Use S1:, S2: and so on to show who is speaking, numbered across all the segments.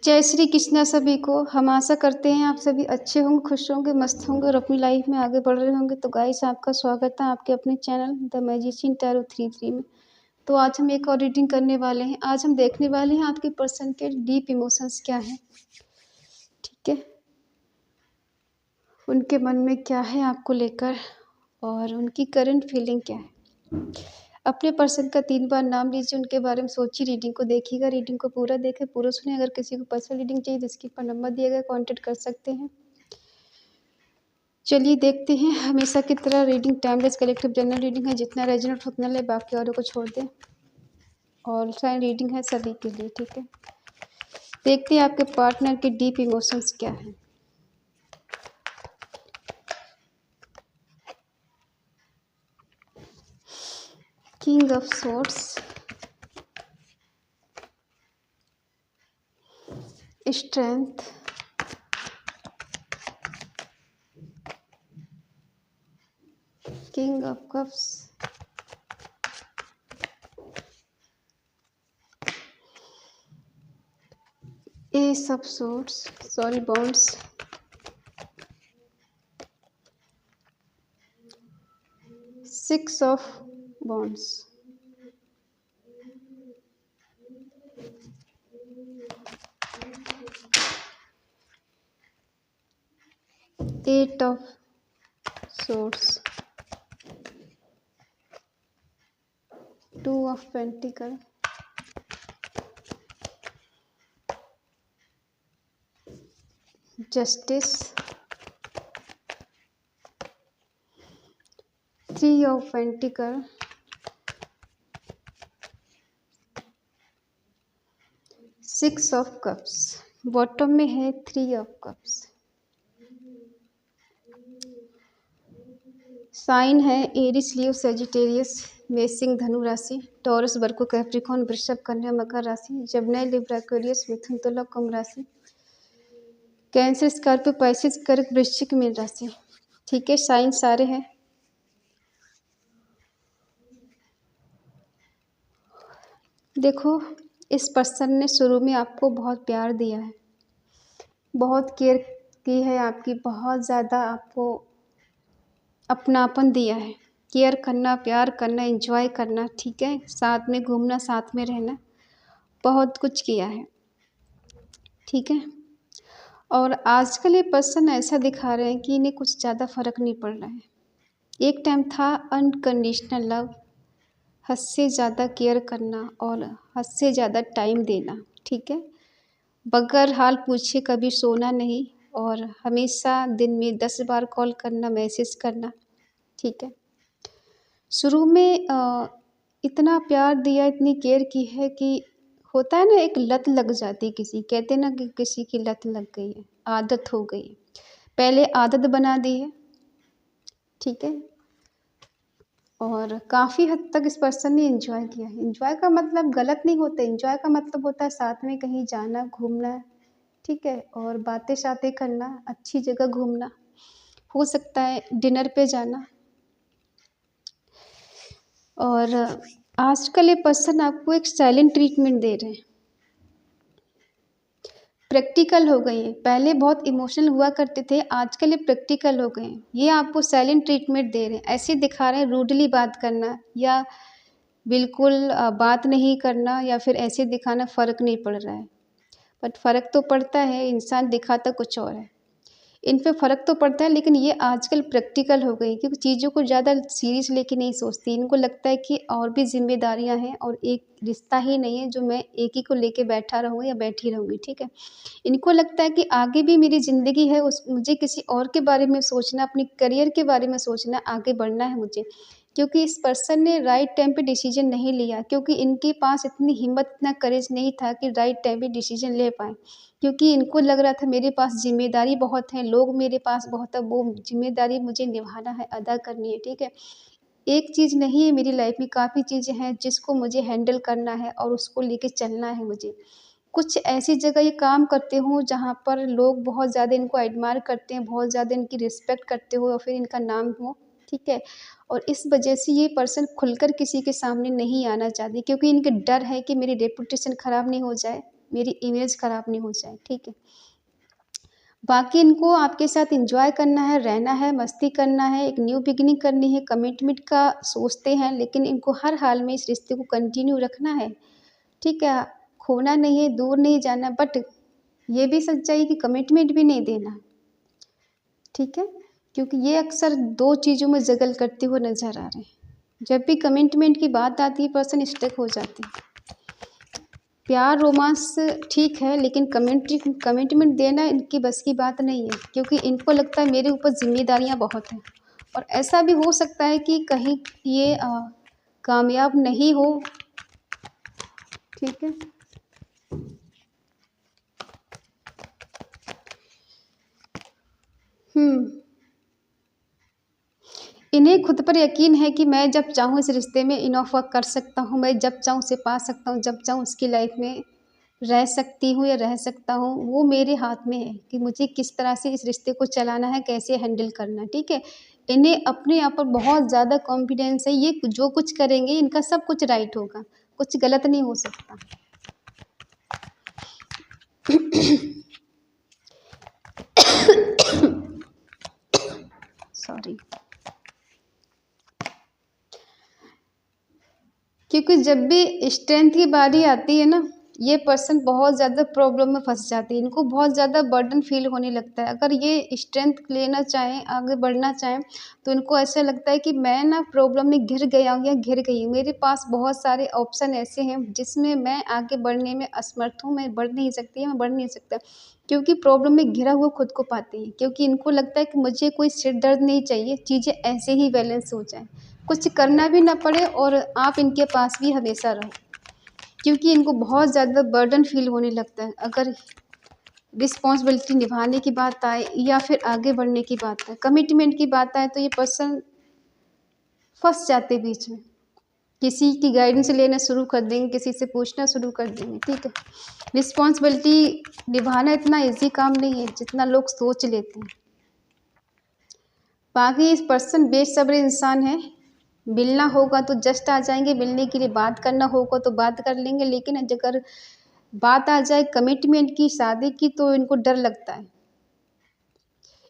S1: जय श्री कृष्णा सभी को। हम आशा करते हैं आप सभी अच्छे होंगे, खुश होंगे, मस्त होंगे और अपनी लाइफ में आगे बढ़ रहे होंगे। तो गाइस, आपका स्वागत है आपके अपने चैनल द मैजिशियन टैरो 33 में। तो आज हम एक और रीडिंग करने वाले हैं। आज हम देखने वाले हैं आपके पर्सन के डीप इमोशंस क्या हैं। ठीक है, उनके मन में क्या है आपको लेकर और उनकी करंट फीलिंग क्या है। अपने पर्सन का 3 बार नाम लीजिए, उनके बारे में सोचिए, रीडिंग को देखिएगा। रीडिंग को पूरा देखें, पूरा सुने। अगर किसी को पर्सनल रीडिंग चाहिए तो स्क्रीन पर नंबर दिया गया, कॉन्टैक्ट कर सकते हैं। चलिए देखते हैं। हमेशा की तरह reading timeless collective general reading है, जितना रेजोनेट उतना ले, बाकी औरों को छोड़ दें। और साइन रीडिंग है सभी के लिए। ठीक है, देखते हैं आपके पार्टनर के डीप इमोशंस क्या है। King of swords, strength, king of cups, ace of swords, bonds, six of bonds, eight of swords, two of pentacle, justice, three of pentacle, six of cups. Bottom में है three of cups. Sign है Aries, Leo, Sagittarius, मेषिंग, धनु राशि, taurus, वर्गो, Capricorn, वृषभ, कन्या, मकर राशि, जमनी, Libra, Aquarius, मिथुन, तुला, कुंभ राशि, कैंसर, स्कॉर्पियो, पाइसेस, कर्क, वृश्चिक, मीन राशि। ठीक है, साइन सारे हैं। देखो, इस पर्सन ने शुरू में आपको बहुत प्यार दिया है, बहुत केयर की है आपकी, बहुत ज़्यादा आपको अपनापन दिया है। केयर करना, प्यार करना, एंजॉय करना, ठीक है, साथ में घूमना, साथ में रहना, बहुत कुछ किया है। ठीक है, और आजकल ये पर्सन ऐसा दिखा रहे हैं कि इन्हें कुछ ज़्यादा फर्क नहीं पड़ रहा है। एक टाइम था अनकंडीशनल लव, हद से ज़्यादा केयर करना और हद से ज़्यादा टाइम देना। ठीक है, बगैर हाल पूछे कभी सोना नहीं और हमेशा दिन में 10 बार कॉल करना, मैसेज करना। ठीक है, शुरू में इतना प्यार दिया, इतनी केयर की है कि होता है ना, एक लत लग जाती, किसी कहते ना कि किसी की लत लग गई है, आदत हो गई है, पहले आदत बना दी है। ठीक है, और काफ़ी हद तक इस पर्सन ने एंजॉय किया है। एंजॉय का मतलब गलत नहीं होता, एंजॉय का मतलब होता है साथ में कहीं जाना, घूमना। ठीक है, और बातें शातें करना, अच्छी जगह घूमना, हो सकता है डिनर पे जाना। और आजकल ये पर्सन आपको एक साइलेंट ट्रीटमेंट दे रहे हैं, प्रैक्टिकल हो गई है। पहले बहुत इमोशनल हुआ करते थे, आजकल ये प्रैक्टिकल हो गए हैं। ये आपको साइलेंट ट्रीटमेंट दे रहे हैं, ऐसे दिखा रहे हैं रूडली बात करना या बिल्कुल बात नहीं करना या फिर ऐसे दिखाना, फ़र्क नहीं पड़ रहा है। बट फ़र्क तो पड़ता है, इंसान दिखाता कुछ और है। इन पे फ़र्क तो पड़ता है, लेकिन ये आजकल प्रैक्टिकल हो गई, क्योंकि चीज़ों को ज़्यादा सीरियस लेके नहीं सोचती। इनको लगता है कि और भी ज़िम्मेदारियाँ हैं और एक रिश्ता ही नहीं है जो मैं एक ही को लेके बैठा रहूँगी या बैठी रहूँगी। ठीक है, इनको लगता है कि आगे भी मेरी ज़िंदगी है, उस मुझे किसी और के बारे में सोचना, अपने करियर के बारे में सोचना, आगे बढ़ना है मुझे। क्योंकि इस पर्सन ने राइट टाइम पे डिसीजन नहीं लिया, क्योंकि इनके पास इतनी हिम्मत, इतना करेज नहीं था कि राइट टाइम पे डिसीजन ले पाएँ। क्योंकि इनको लग रहा था मेरे पास ज़िम्मेदारी बहुत है, लोग मेरे पास बहुत है, वो ज़िम्मेदारी मुझे निभाना है, अदा करनी है। ठीक है, एक चीज़ नहीं है मेरी लाइफ में, काफ़ी चीज़ें हैं जिसको मुझे हैंडल करना है और उसको लेके चलना है मुझे। कुछ ऐसी जगह ये काम करते हों जहाँ पर लोग बहुत ज़्यादा इनको एडमायर करते हैं, बहुत ज़्यादा इनकी रिस्पेक्ट करते हो और फिर इनका नाम हो। ठीक है, और इस वजह से ये पर्सन खुलकर किसी के सामने नहीं आना चाहती, क्योंकि इनके डर है कि मेरी रेपुटेशन ख़राब नहीं हो जाए। मेरी इमेज ख़राब नहीं हो जाए, ठीक है। बाकी इनको आपके साथ एंजॉय करना है, रहना है, मस्ती करना है, एक न्यू बिगिनिंग करनी है, कमिटमेंट का सोचते हैं, लेकिन इनको हर हाल में इस रिश्ते को कंटिन्यू रखना है, ठीक है। खोना नहीं है, दूर नहीं जाना, बट ये भी सच्चाई कि कमिटमेंट भी नहीं देना, ठीक है। क्योंकि ये अक्सर 2 चीज़ों में जगल करते हुए नज़र आ रहे हैं। जब भी कमिटमेंट की बात आती है पर्सन स्टक हो जाते हैं। प्यार रोमांस ठीक है, लेकिन कमिटमेंट देना इनकी बस की बात नहीं है, क्योंकि इनको लगता है मेरे ऊपर जिम्मेदारियां बहुत हैं। और ऐसा भी हो सकता है कि कहीं ये कामयाब नहीं हो, ठीक है। इन्हें खुद पर यकीन है कि मैं जब चाहूँ इस रिश्ते में इनफ वर्क कर सकता हूँ, मैं जब चाहूँ उसे पा सकता हूँ, जब चाहूँ उसकी लाइफ में रह सकती हूँ या रह सकता हूँ, वो मेरे हाथ में है कि मुझे किस तरह से इस रिश्ते को चलाना है, कैसे हैंडल करना है, ठीक है। इन्हें अपने आप पर बहुत ज़्यादा कॉन्फिडेंस है, ये जो कुछ करेंगे इनका सब कुछ राइट होगा, कुछ गलत नहीं हो सकता। सॉरी। क्योंकि जब भी स्ट्रेंथ की बारी आती है ना, ये पर्सन बहुत ज़्यादा प्रॉब्लम में फंस जाती है, इनको बहुत ज़्यादा बर्डन फील होने लगता है। अगर ये स्ट्रेंथ लेना चाहें, आगे बढ़ना चाहें, तो इनको ऐसा लगता है कि मैं ना प्रॉब्लम में घिर गया हूँ या घिर गई हूँ, मेरे पास बहुत सारे ऑप्शन ऐसे हैं जिसमें मैं आगे बढ़ने में असमर्थ हूँ, मैं बढ़ नहीं सकती, मैं बढ़ नहीं सकता। क्योंकि प्रॉब्लम में घिरा हुआ खुद को पाते हैं, क्योंकि इनको लगता है कि मुझे कोई सिर दर्द नहीं चाहिए, चीज़ें ऐसे ही बैलेंस हो जाएँ, कुछ करना भी ना पड़े और आप इनके पास भी हमेशा रहो। क्योंकि इनको बहुत ज़्यादा बर्डन फील होने लगता है, अगर रिस्पॉन्सिबिलिटी निभाने की बात आए या फिर आगे बढ़ने की बात आए, कमिटमेंट की बात आए, तो ये पर्सन फंस जाते बीच में, किसी की गाइडेंस लेना शुरू कर देंगे, किसी से पूछना शुरू कर देंगे, ठीक है। रिस्पॉन्सिबिलिटी निभाना इतना ईजी काम नहीं है जितना लोग सोच लेते हैं। बाकी इस पर्सन बेसब्र इंसान है, मिलना होगा तो जस्ट आ जाएंगे, मिलने के लिए बात करना होगा तो बात कर लेंगे, लेकिन अगर बात आ जाए कमिटमेंट की, शादी की, तो इनको डर लगता है।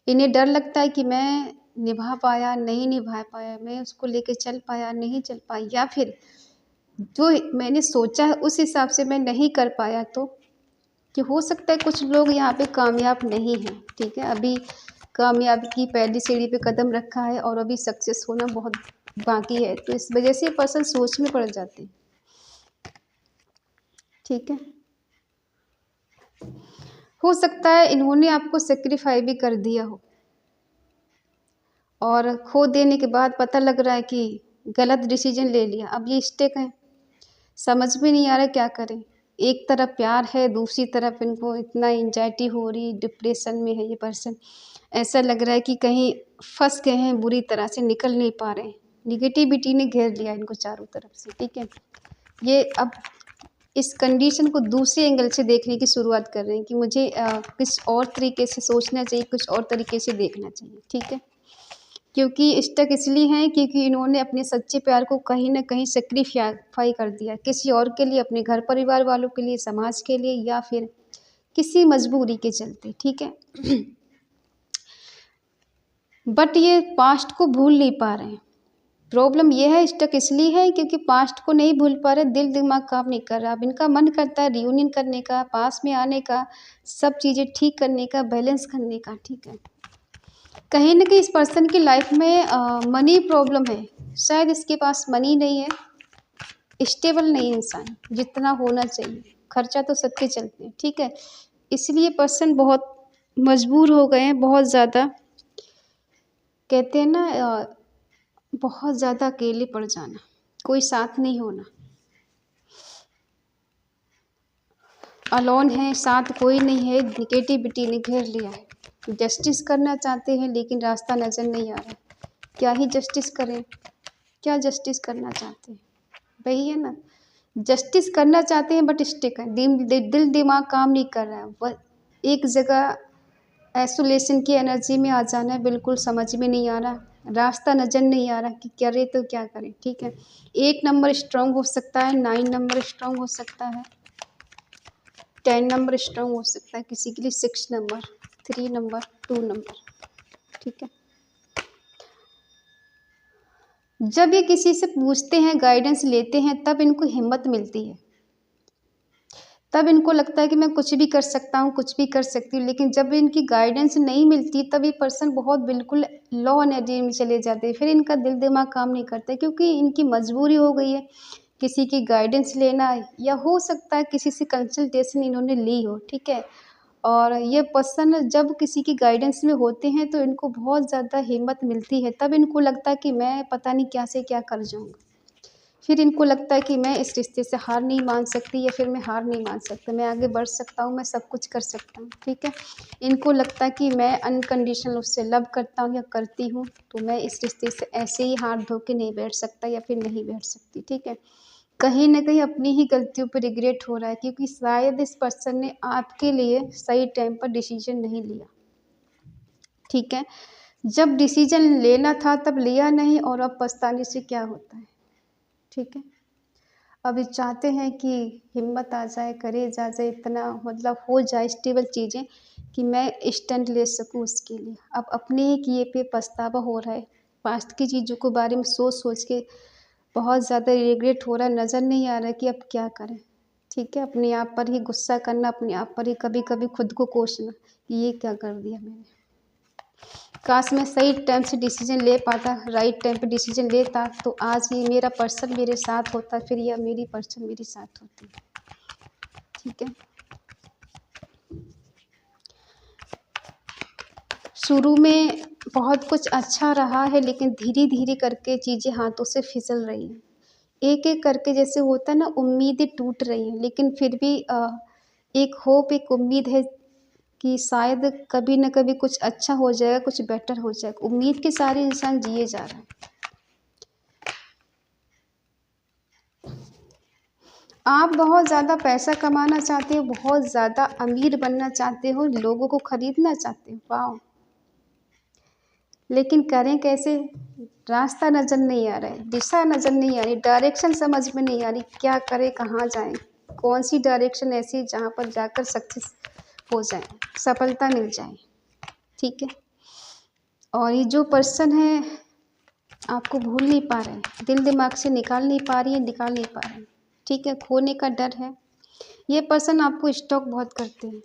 S1: इन्हें डर लगता है कि मैं निभा पाया नहीं निभा पाया, मैं उसको लेके चल पाया नहीं चल पाया, या फिर जो मैंने सोचा है उस हिसाब से मैं नहीं कर पाया, तो कि हो सकता है कुछ लोग यहाँ पे कामयाब नहीं हैं, ठीक है। अभी कामयाबी की पहली सीढ़ी पे कदम रखा है और अभी सक्सेस होना बहुत बाकी है, तो इस वजह से पर्सन सोच में पड़ जाते हैं, ठीक है। हो सकता है इन्होंने आपको सेक्रीफाई भी कर दिया हो और खो देने के बाद पता लग रहा है कि गलत डिसीजन ले लिया, अब ये स्टेक है, समझ में नहीं आ रहा क्या करें। एक तरफ प्यार है, दूसरी तरफ इनको इतना एंजाइटी हो रही, डिप्रेशन में है ये पर्सन, ऐसा लग रहा है कि कहीं फंस गए हैं, बुरी तरह से निकल नहीं पा रहे हैं, निगेटिविटी ने घेर लिया इनको चारों तरफ से, ठीक है। ये अब इस कंडीशन को दूसरे एंगल से देखने की शुरुआत कर रहे हैं कि मुझे कुछ और तरीके से सोचना चाहिए, कुछ और तरीके से देखना चाहिए, ठीक है। क्योंकि स्टक इसलिए हैं क्योंकि इन्होंने अपने सच्चे प्यार को कहीं न कहीं सैक्रिफाई कर दिया किसी और के लिए, अपने घर परिवार वालों के लिए, समाज के लिए, या फिर किसी मजबूरी के चलते, ठीक है। बट ये पास्ट को भूल नहीं पा रहे हैं। प्रॉब्लम ये है, स्टक इसलिए है क्योंकि पास्ट को नहीं भूल पा रहे, दिल दिमाग काम नहीं कर रहा। अब इनका मन करता है रियूनियन करने का, पास में आने का, सब चीज़ें ठीक करने का, बैलेंस करने का, ठीक है। कहीं न कहीं इस पर्सन की लाइफ में मनी प्रॉब्लम है, शायद इसके पास मनी नहीं है, स्टेबल नहीं इंसान जितना होना चाहिए, खर्चा तो सबके चलते हैं, ठीक है। इसलिए पर्सन बहुत मजबूर हो गए हैं, बहुत ज़्यादा, कहते हैं ना बहुत ज़्यादा अकेले पड़ जाना, कोई साथ नहीं होना, अलोन है, साथ कोई नहीं है, निगेटिविटी ने घेर लिया है। जस्टिस करना चाहते हैं लेकिन रास्ता नज़र नहीं आ रहा, क्या ही जस्टिस करें, क्या जस्टिस करना चाहते हैं, वही है ना, जस्टिस करना चाहते हैं बट स्टिक है, दिल दिमाग काम नहीं कर रहा है, वह एक जगह आइसोलेशन की एनर्जी में आ जाना है, बिल्कुल समझ में नहीं आ रहा, रास्ता नज़र नहीं आ रहा कि करे तो क्या करें, ठीक है। 1 नंबर स्ट्रॉन्ग हो सकता है, 9 नंबर स्ट्रॉन्ग हो सकता है, 10 नंबर स्ट्रॉन्ग हो सकता है, किसी के लिए 6 नंबर, 3 नंबर, 2 नंबर। ठीक है, जब ये किसी से पूछते हैं, गाइडेंस लेते हैं, तब इनको हिम्मत मिलती है, तब इनको लगता है कि मैं कुछ भी कर सकता हूँ, कुछ भी कर सकती हूँ। लेकिन जब इनकी गाइडेंस नहीं मिलती, तब ये पर्सन बहुत बिल्कुल लो एनर्जी में चले जाते हैं। फिर इनका दिल दिमाग काम नहीं करता, क्योंकि इनकी मजबूरी हो गई है किसी की गाइडेंस लेना, या हो सकता है किसी से कंसल्टेशन इन्होंने ली हो। ठीक है, और ये पर्सन जब किसी की गाइडेंस में होते हैं तो इनको बहुत ज़्यादा हिम्मत मिलती है। तब इनको लगता है कि मैं पता नहीं क्या से क्या कर जाऊँगा। फिर इनको लगता है कि मैं इस रिश्ते से हार नहीं मान सकती, या फिर मैं हार नहीं मान सकता, मैं आगे बढ़ सकता हूँ, मैं सब कुछ कर सकता हूँ। ठीक है, इनको लगता है कि मैं अनकंडीशनल उससे लव करता हूँ या करती हूँ, तो मैं इस रिश्ते से ऐसे ही हाथ धो के नहीं बैठ सकता या फिर नहीं बैठ सकती। ठीक है, कहीं न कहीं अपनी ही गलतियों पे रिग्रेट हो रहा है, क्योंकि शायद इस पर्सन ने आपके लिए सही टाइम पर डिसीज़न नहीं लिया। ठीक है, जब डिसीज़न लेना था तब लिया नहीं, और अब पछताने से क्या होता है। ठीक है, अब ये चाहते हैं कि हिम्मत आ जाए, करेज आ जाए, इतना मतलब हो जाए स्टेबल चीज़ें कि मैं स्टैंड ले सकूँ उसके लिए। अब अपने ही किए पे पछतावा हो रहा है, पास्ट की चीज़ों के बारे में सोच-सोच के बहुत ज़्यादा रिग्रेट हो रहा है, नज़र नहीं आ रहा है कि अब क्या करें। ठीक है, अपने आप पर ही गुस्सा करना, अपने आप पर ही कभी-कभी खुद को कोसना कि ये क्या कर दिया मैंने। काश मैं सही टाइम से डिसीज़न ले पाता, राइट टाइम पे डिसीज़न लेता, तो आज ये मेरा पर्सन मेरे साथ होता, फिर यह मेरी पर्सन मेरे साथ होती। ठीक है, शुरू में बहुत कुछ अच्छा रहा है, लेकिन धीरे-धीरे करके चीज़ें हाथों से फिसल रही हैं। एक-एक करके जैसे होता है ना, उम्मीदें टूट रही हैं, लेकिन फिर भी एक होप, एक उम्मीद है कि शायद कभी न कभी कुछ अच्छा हो जाएगा, कुछ बेटर हो जाएगा। उम्मीद के सारे इंसान जिए जा रहे हैं। आप बहुत ज़्यादा पैसा कमाना चाहते हो, बहुत ज़्यादा अमीर बनना चाहते हो, लोगों को खरीदना चाहते हो, वाओ! लेकिन करें कैसे? रास्ता नज़र नहीं आ रहा है, दिशा नज़र नहीं आ रही, डायरेक्शन समझ में नहीं आ रही, क्या करें, कहाँ जाएँ? कौन-सी डायरेक्शन ऐसी है जहाँ पर जाकर सक्सेस हो जाएँ, सफलता मिल जाए। ठीक है? और ये जो पर्सन है, आपको भूल नहीं पा रहे हैं, दिल दिमाग से निकाल नहीं पा रही है, निकाल नहीं पा रहे हैं। ठीक है? खोने का डर है। ये पर्सन आपको स्टॉक बहुत करते हैं,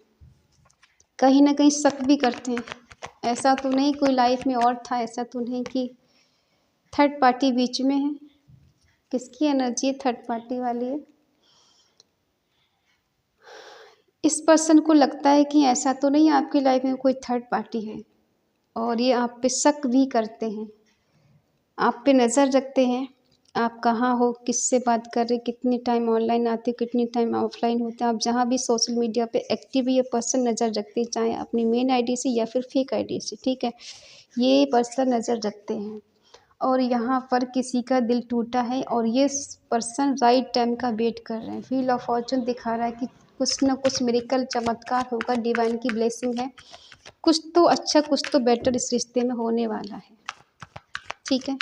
S1: कहीं न कहीं शक भी करते हैं। ऐसा तो नहीं कोई लाइफ में और था, ऐसा तो नहीं कि थर्ड पार्टी बीच में है। किसकी एनर्जी थर्ड पार्टी वाली है? इस पर्सन को लगता है कि ऐसा तो नहीं आपकी लाइफ में कोई थर्ड पार्टी है, और ये आप पे शक भी करते हैं, आप पे नज़र रखते हैं। आप कहाँ हो, किससे बात कर रहे, कितने टाइम ऑनलाइन आते हो, कितने टाइम ऑफलाइन होते हैं, आप जहाँ भी सोशल मीडिया पे एक्टिव ये पर्सन नज़र रखते हैं, चाहे अपनी मेन आईडी से या फिर फेक आईडी से। ठीक है, ये पर्सन नज़र रखते हैं, और यहाँ पर किसी का दिल टूटा है, और ये पर्सन राइट टाइम का वेट कर रहे हैं। व्हील ऑफ फॉर्चून दिखा रहा है कि कुछ ना कुछ मिरेकल चमत्कार होगा, डिवाइन की ब्लेसिंग है, कुछ तो अच्छा, कुछ तो बेटर इस रिश्ते में होने वाला है। ठीक है,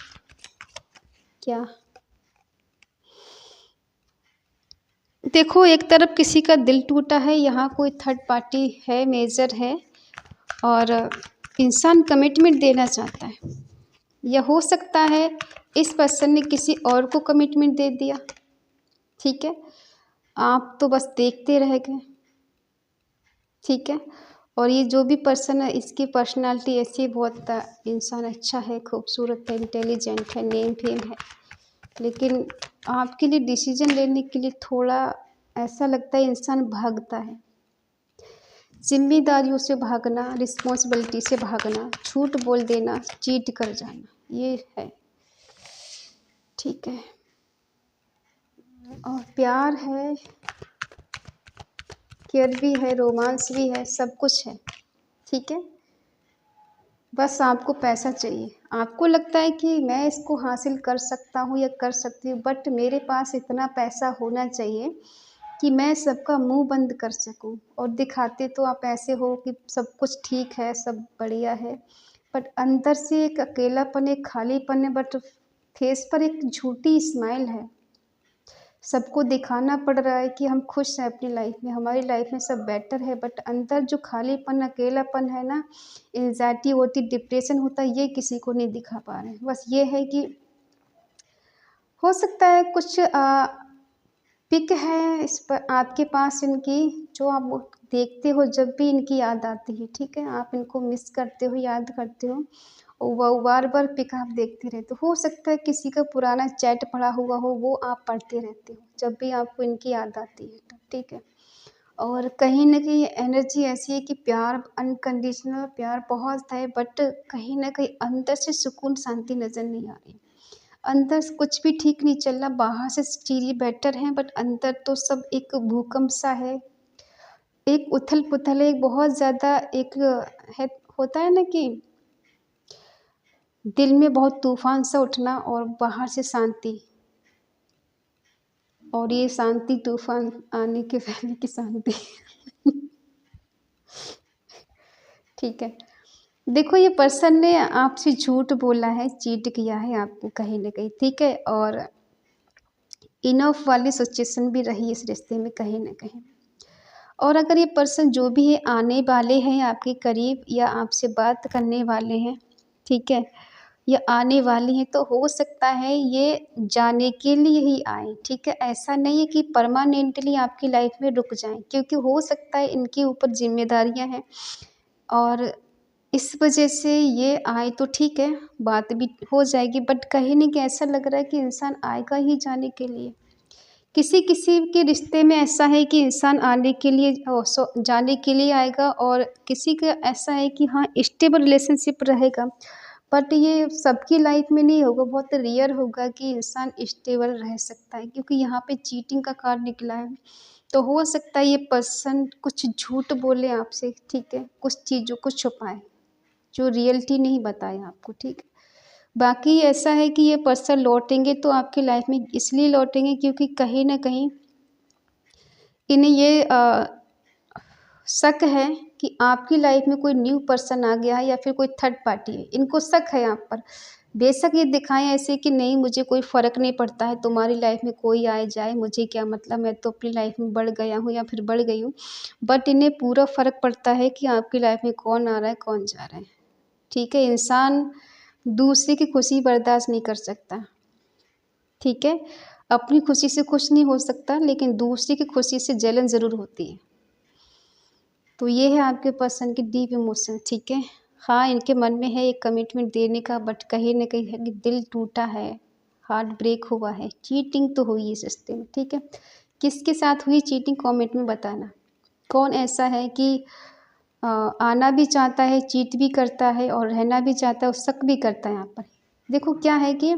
S1: क्या देखो, एक तरफ किसी का दिल टूटा है, यहाँ कोई थर्ड पार्टी है, मेजर है, और इंसान कमिटमेंट देना चाहता है। या हो सकता है इस पर्सन ने किसी और को कमिटमेंट दे दिया। ठीक है, आप तो बस देखते रह गए। ठीक है, और ये जो भी पर्सन है, इसकी पर्सनालिटी ऐसी बहुत इंसान अच्छा है, खूबसूरत है, इंटेलिजेंट है, नेम फेम है, लेकिन आपके लिए डिसीजन लेने के लिए थोड़ा ऐसा लगता है इंसान भागता है। जिम्मेदारियों से भागना, रिस्पॉन्सिबिलिटी से भागना, झूठ बोल देना, चीट कर जाना, ये है। ठीक है, और प्यार है, केयर भी है, रोमांस भी है, सब कुछ है। ठीक है, बस आपको पैसा चाहिए। आपको लगता है कि मैं इसको हासिल कर सकता हूँ या कर सकती हूँ, बट मेरे पास इतना पैसा होना चाहिए कि मैं सबका मुंह बंद कर सकूं, और दिखाते तो आप ऐसे हो कि सब कुछ ठीक है, सब बढ़िया है, बट अंदर से एक अकेलापन, एक खालीपन है, बट फेस पर एक झूठी स्माइल है। सबको दिखाना पड़ रहा है कि हम खुश हैं अपनी लाइफ में, हमारी लाइफ में सब बेटर है, बट अंदर जो खालीपन, अकेलापन है ना, एंग्जाइटी होती, डिप्रेशन होता है, ये किसी को नहीं दिखा पा रहे हैं। बस ये है कि हो सकता है कुछ पिक है इस पर आपके पास इनकी, जो आप वो देखते हो जब भी इनकी याद आती है, ठीक है, आप इनको मिस करते हो, याद करते हो, और वो बार बार पिक आप देखते रहते हो सकता है किसी का पुराना चैट पड़ा हुआ हो, वो आप पढ़ते रहते हो जब भी आपको इनकी याद आती है, तो ठीक है। और कहीं न कहीं एनर्जी ऐसी है कि प्यार, अनकंडीशनल प्यार बहुत है, बट कहीं न कहीं अंदर से सुकून, शांति नज़र नहीं आ रही। अंदर से कुछ भी ठीक नहीं चल रहा, बाहर से चीज़ें बेटर हैं, बट अंदर तो सब एक भूकंप सा है, एक उथल-पुथल है, एक बहुत ज़्यादा एक है, होता है ना कि दिल में बहुत तूफ़ान सा उठना और बाहर से शांति, और ये शांति तूफ़ान आने के पहले की शांति। ठीक है। देखो ये पर्सन ने आपसे झूठ बोला है, चीट किया है आपको कहीं न कहीं, ठीक है? और इनफ वाली सिचुएशन भी रही इस रिश्ते में कहीं न कहीं। और अगर ये पर्सन जो भी है आने वाले हैं आपके करीब या आपसे बात करने वाले हैं, ठीक है? या आने वाली हैं, तो हो सकता है ये जाने के लिए ही आएँ, ठीक है? ऐसा नहीं है कि परमानेंटली आपकी लाइफ में रुक जाएँ, क्योंकि हो सकता है इनके ऊपर ज़िम्मेदारियाँ हैं, और इस वजह से ये आए तो ठीक है, बात भी हो जाएगी, बट कहीं न कहीं ऐसा लग रहा है कि इंसान आएगा ही जाने के लिए। किसी-किसी के रिश्ते में ऐसा है कि इंसान आने के लिए जाने के लिए आएगा, और किसी का ऐसा है कि हाँ, स्टेबल रिलेशनशिप रहेगा। बट ये सबकी लाइफ में नहीं होगा, बहुत रेयर होगा कि इंसान स्टेबल रह सकता है, क्योंकि यहाँ पे चीटिंग का कार्ड निकला है। तो हो सकता है ये पर्सन कुछ झूठ बोले आपसे, ठीक है? कुछ चीज़ों को छुपाए, जो रियलिटी नहीं बताए आपको, ठीक है? बाकी ऐसा है कि ये पर्सन लौटेंगे तो आपकी लाइफ में इसलिए लौटेंगे क्योंकि कहीं न कहीं इन्हें ये शक है कि आपकी लाइफ में कोई न्यू पर्सन आ गया है या फिर कोई थर्ड पार्टी है। इनको शक है आप पर। बेशक ये दिखाएँ ऐसे कि नहीं, मुझे कोई फ़र्क नहीं पड़ता है, तुम्हारी लाइफ में कोई आए जाए, मुझे क्या मतलब, मैं तो अपनी लाइफ में बढ़ गया हूँ या फिर बढ़ गई हूँ। बट इन्हें पूरा फ़र्क पड़ता है कि आपकी लाइफ में कौन आ रहा है, कौन जा रहा है। ठीक है? इंसान दूसरे की खुशी बर्दाश्त नहीं कर सकता, ठीक है? अपनी खुशी से खुश नहीं हो सकता, लेकिन दूसरे की खुशी से जलन ज़रूर होती है। तो ये है आपके पर्सन की डीप इमोशन, ठीक है? हाँ, इनके मन में है एक कमिटमेंट देने का, बट कहीं न कहीं है कि दिल टूटा है, हार्ट ब्रेक हुआ है, चीटिंग तो हुई इस रिश्ते में, ठीक है? किसके साथ हुई चीटिंग, कमेंट में बताना। कौन ऐसा है कि आना भी चाहता है, चीट भी करता है, और रहना भी चाहता है और शक भी करता है यहाँ पर। देखो क्या है कि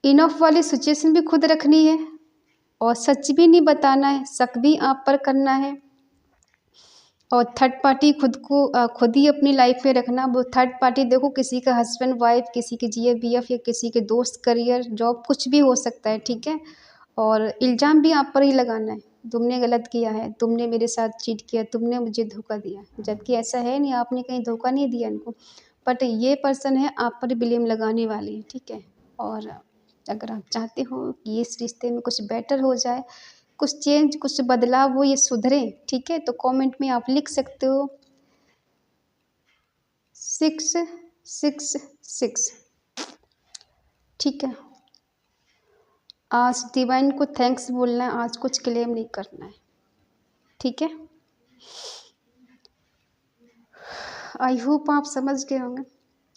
S1: इनफ वाली सिचुएशन भी खुद रखनी है, और सच भी नहीं बताना है, शक भी आप पर करना है, और थर्ड पार्टी खुद ही अपनी लाइफ में रखना। वो थर्ड पार्टी देखो किसी का हस्बैंड वाइफ, किसी के जीएफ-बीएफ, या किसी के दोस्त, करियर, जॉब, कुछ भी हो सकता है, ठीक है? और इल्ज़ाम भी आप पर ही लगाना है, तुमने गलत किया है, तुमने मेरे साथ चीट किया, तुमने मुझे धोखा दिया। जबकि ऐसा है नहीं, आपने कहीं धोखा नहीं दिया इनको। बट ये पर्सन है आप पर ब्लेम लगाने वाले, ठीक है? और अगर आप चाहते हो कि इस रिश्ते में कुछ बेटर हो जाए, कुछ चेंज, कुछ बदलाव हो, ये सुधरे, ठीक है? तो कमेंट में आप लिख सकते हो 666, ठीक है? आज डिवाइन को थैंक्स बोलना है, आज कुछ क्लेम नहीं करना है, ठीक है? आई होप आप समझ गए होंगे।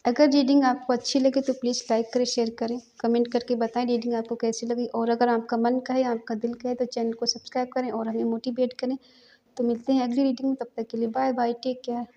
S1: अगर रीडिंग आपको अच्छी लगे तो प्लीज़ लाइक करें, शेयर करें, कमेंट करके बताएं रीडिंग आपको कैसी लगी, और अगर आपका मन कहे, आपका दिल कहे, तो चैनल को सब्सक्राइब करें और हमें मोटिवेट करें। तो मिलते हैं अगली रीडिंग में, तब तक के लिए बाय बाय, टेक केयर।